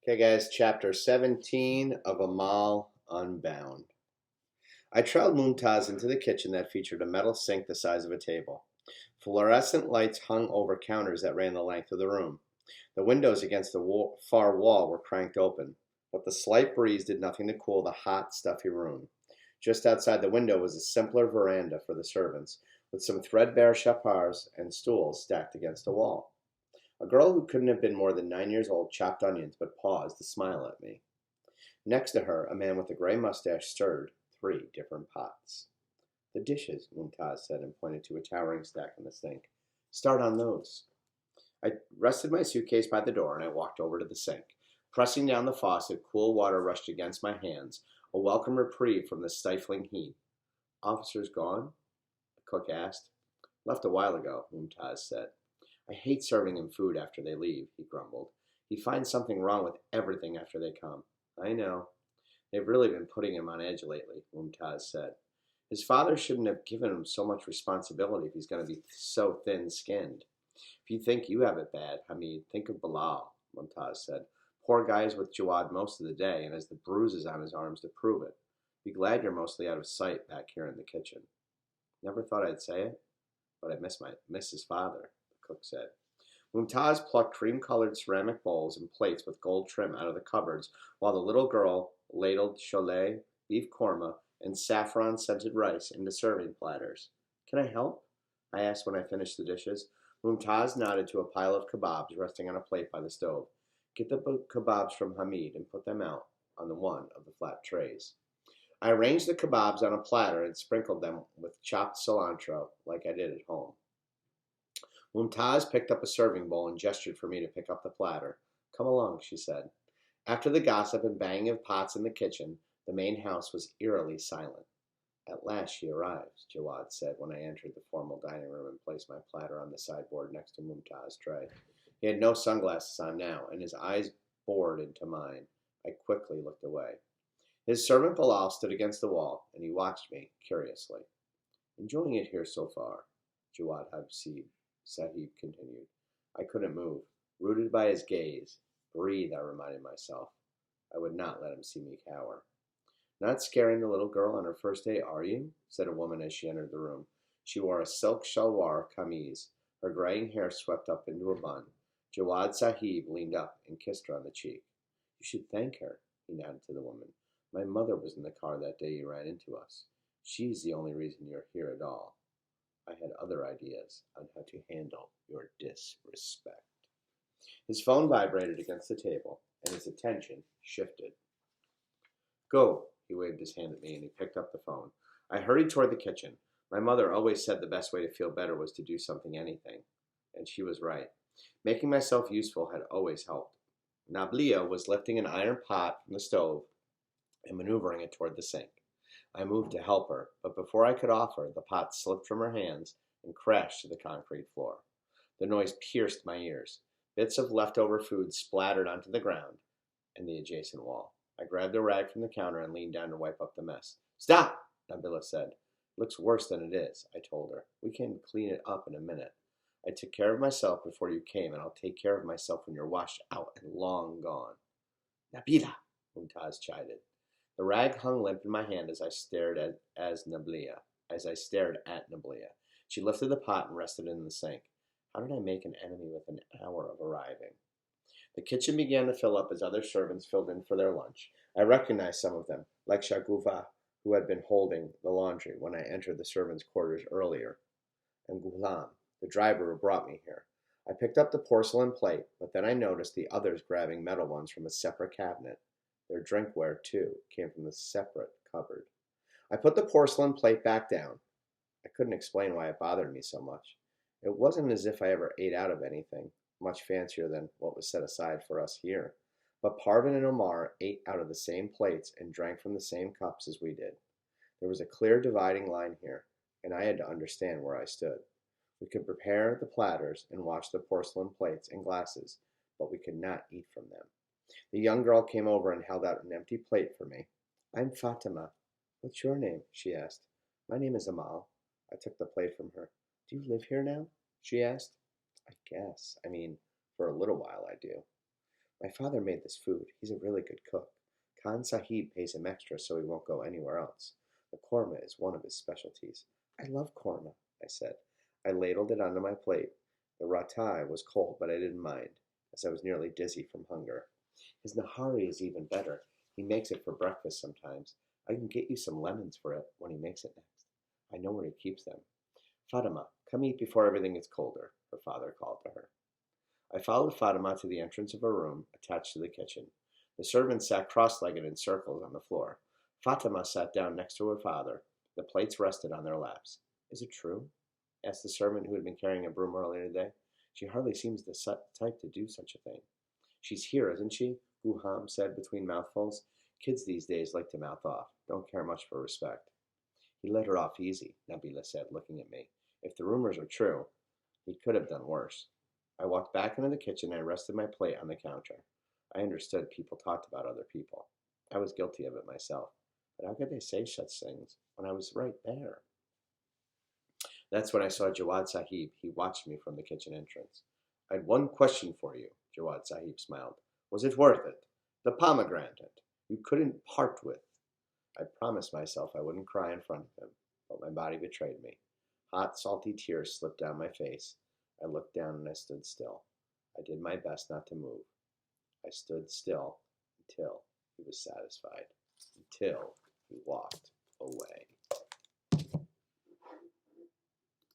Okay, guys, chapter 17 of Amal Unbound. I trailed Mumtaz into the kitchen that featured a metal sink the size of a table. Fluorescent lights hung over counters that ran the length of the room. The windows against the far wall were cranked open, but the slight breeze did nothing to cool the hot, stuffy room. Just outside the window was a simpler veranda for the servants, with some threadbare chapards and stools stacked against a wall. A girl who couldn't have been more than 9 years old chopped onions, but paused to smile at me. Next to her, a man with a gray mustache stirred 3 different pots. The dishes, Mumtaz said, and pointed to a towering stack in the sink. Start on those. I rested my suitcase by the door and I walked over to the sink. Pressing down the faucet, cool water rushed against my hands, a welcome reprieve from the stifling heat. Officers gone? The cook asked. Left a while ago, Mumtaz said. I hate serving him food after they leave, he grumbled. He finds something wrong with everything after they come. I know. They've really been putting him on edge lately, Mumtaz said. His father shouldn't have given him so much responsibility if he's going to be so thin-skinned. If you think you have it bad, Hamid, think of Bilal, Mumtaz said. Poor guy is with Jawad most of the day and has the bruises on his arms to prove it. Be glad you're mostly out of sight back here in the kitchen. Never thought I'd say it, but I miss his father, the cook said. Mumtaz plucked cream-colored ceramic bowls and plates with gold trim out of the cupboards while the little girl ladled cholet, beef korma, and saffron-scented rice into serving platters. Can I help? I asked when I finished the dishes. Mumtaz nodded to a pile of kebabs resting on a plate by the stove. Get the kebabs from Hamid and put them out on the one of the flat trays. I arranged the kebabs on a platter and sprinkled them with chopped cilantro like I did at home. Mumtaz picked up a serving bowl and gestured for me to pick up the platter. Come along, she said. After the gossip and banging of pots in the kitchen, the main house was eerily silent. At last she arrives, Jawad said when I entered the formal dining room and placed my platter on the sideboard next to Mumtaz's tray. He had no sunglasses on now, and his eyes bored into mine. I quickly looked away. His servant Bilal stood against the wall, and he watched me curiously. Enjoying it here so far, Jawad Sahib continued. I couldn't move. Rooted by his gaze. Breathe, I reminded myself. I would not let him see me cower. Not scaring the little girl on her first day, are you? Said a woman as she entered the room. She wore a silk shalwar kameez, her graying hair swept up into a bun. Jawad Sahib leaned up and kissed her on the cheek. You should thank her, he nodded to the woman. My mother was in the car that day you ran into us. She's the only reason you're here at all. I had other ideas on how to handle your disrespect. His phone vibrated against the table, and his attention shifted. Go, he waved his hand at me, and he picked up the phone. I hurried toward the kitchen. My mother always said the best way to feel better was to do something, anything. And she was right. Making myself useful had always helped. Nablia was lifting an iron pot from the stove and maneuvering it toward the sink. I moved to help her, but before I could offer, the pot slipped from her hands and crashed to the concrete floor. The noise pierced my ears. Bits of leftover food splattered onto the ground and the adjacent wall. I grabbed a rag from the counter and leaned down to wipe up the mess. Stop, Nabila said. It looks worse than it is, I told her. We can clean it up in a minute. I took care of myself before you came, and I'll take care of myself when you're washed out and long gone. Nabila, Mumtaz chided. The rag hung limp in my hand as I stared at Nablia. She lifted the pot and rested it in the sink. How did I make an enemy with an hour of arriving? The kitchen began to fill up as other servants filled in for their lunch. I recognized some of them, like Shagufa, who had been holding the laundry when I entered the servants' quarters earlier, and Ghulam, the driver who brought me here. I picked up the porcelain plate, but then I noticed the others grabbing metal ones from a separate cabinet. Their drinkware, too, came from the separate cupboard. I put the porcelain plate back down. I couldn't explain why it bothered me so much. It wasn't as if I ever ate out of anything, much fancier than what was set aside for us here. But Parvin and Omar ate out of the same plates and drank from the same cups as we did. There was a clear dividing line here, and I had to understand where I stood. We could prepare the platters and wash the porcelain plates and glasses, but we could not eat from them. The young girl came over and held out an empty plate for me. I'm Fatima. What's your name? She asked. My name is Amal. I took the plate from her. Do you live here now? She asked. I guess. For a little while I do. My father made this food. He's a really good cook. Khan Sahib pays him extra so he won't go anywhere else. The korma is one of his specialties. I love korma, I said. I ladled it onto my plate. The ratai was cold, but I didn't mind, as I was nearly dizzy from hunger. His nahari is even better. He makes it for breakfast sometimes. I can get you some lemons for it when he makes it next. I know where he keeps them. Fatima, come eat before everything gets colder, her father called to her. I followed Fatima to the entrance of a room attached to the kitchen. The servants sat cross-legged in circles on the floor. Fatima sat down next to her father. The plates rested on their laps. Is it true? Asked the servant who had been carrying a broom earlier today. She hardly seems the type to do such a thing. She's here, isn't she? Guham said between mouthfuls. Kids these days like to mouth off. Don't care much for respect. He let her off easy, Nabila said, looking at me. If the rumors are true, he could have done worse. I walked back into the kitchen and rested my plate on the counter. I understood people talked about other people. I was guilty of it myself. But how could they say such things when I was right there? That's when I saw Jawad Sahib. He watched me from the kitchen entrance. I had one question for you, Jawad Sahib smiled. Was it worth it? The pomegranate you couldn't part with. I promised myself I wouldn't cry in front of him, but my body betrayed me. Hot, salty tears slipped down my face. I looked down and I stood still. I did my best not to move. I stood still until he was satisfied, until he walked away.